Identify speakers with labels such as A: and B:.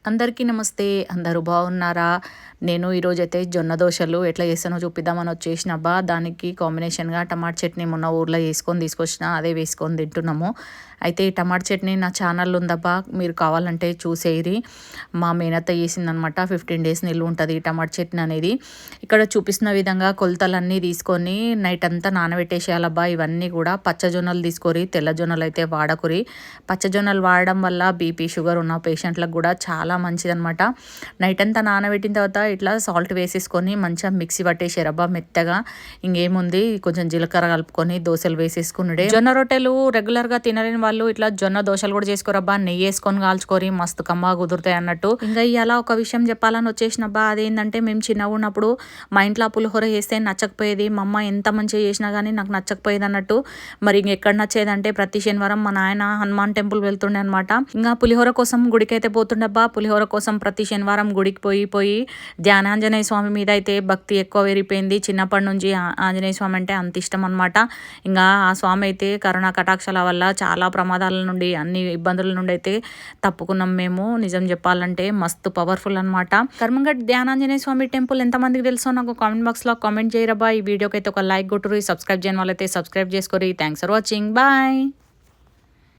A: అందరికీ నమస్తే. అందరూ బాగున్నారా? నేను ఈరోజైతే జొన్న దోశలు ఎట్లా చేస్తానో చూపిద్దామని వచ్చేసినబ్బా. దానికి కాంబినేషన్‌గా టమాటా చట్నీ మొన్న ఊర్లో చేసుకొని తీసుకొచ్చిన. అదే వేసుకొని తింటున్నాము. అయితే ఈ టమాటా చట్నీ నా ఛానల్‌లో ఉందబ్బా. మీరు కావాలంటే చూసేయిరి. మా మేనత్త చేసిందనమాట. 15 డేస్ నిల్వ ఉంటది ఈ టమాటా చట్నీ అనేది. ఇక్కడ చూపిస్తున్న విధంగా కొలతలన్నీ తీసుకొని నైట్ అంతా నానబెట్టేసేయాలబ్బా. ఇవన్నీ కూడా పచ్చజొన్నలు తీసుకోరి, తెల్ల జొన్నలు అయితే వాడకురి. పచ్చజొన్నలు వాడడం వల్ల బీపీ, షుగర్ ఉన్న పేషెంట్లకు కూడా చాలా మంచిదనమాట. నైట్ అంతా నానబెట్టిన తర్వాత ఇట్లా సాల్ట్ వేసేసుకొని మంచిగా మిక్సీ పట్టేసారబ్బా మెత్తగా. ఇంకేముంది, కొంచెం జీలకర్ర కలుపుకొని దోశలు వేసేసుకున్నాడే. జొన్న రొట్టెలు రెగ్యులర్గా తినలేని వాళ్ళు ఇట్లా జొన్న దోశలు కూడా చేసుకోరబ్బా. నెయ్యి వేసుకొని కాల్చుకోరి, మస్తు కమ్మగా కుదురుతాయి అన్నట్టు. ఇంకా ఇవాళ ఒక విషయం చెప్పాలని వచ్చేసినబ్బా. అదేంటంటే మేము చిన్నగా ఉన్నప్పుడు మా ఇంట్లో పులిహోర చేస్తే నచ్చకపోయేది. మా అమ్మ ఎంత మంచిగా చేసినా కానీ నాకు నచ్చకపోయేది అన్నట్టు. మరి ఇంకెక్కడ నచ్చేదంటే ప్రతి శనివారం మా నాయన హనుమాన్ టెంపుల్ వెళ్తుండే అనమాట. ఇంకా పులిహోర కోసం గుడికైతే పోతుండబ్బా. పులిహోర కోసం ప్రతి శనివారం గుడికి పోయి ధ్యానాంజనేయ స్వామి మీద అయితే భక్తి ఎక్కువ పెరిగిపోయింది. చిన్నప్పటి నుంచి ఆంజనేయ స్వామి అంటే అంత ఇష్టం అనమాట. ఇంకా ఆ స్వామి అయితే కరుణా కటాక్షాల వల్ల చాలా ప్రమాదాల నుండి, అన్ని ఇబ్బందుల నుండి అయితే తప్పుకున్నాం మేము. నిజం చెప్పాలంటే మస్తు పవర్ఫుల్ అనమాట. కర్మంగట్ ధ్యానాంజనేయ స్వామి టెంపుల్ ఎంతమందికి తెలుసో నాకు కామెంట్ బాక్స్లో కామెంట్ చేయరబ్బా. ఈ వీడియోకి అయితే ఒక లైక్ కొట్టుర్రి. సబ్స్క్రైబ్ చేయని వాళ్ళైతే సబ్స్క్రైబ్ చేసుకోరి. Thanks for watching. బాయ్.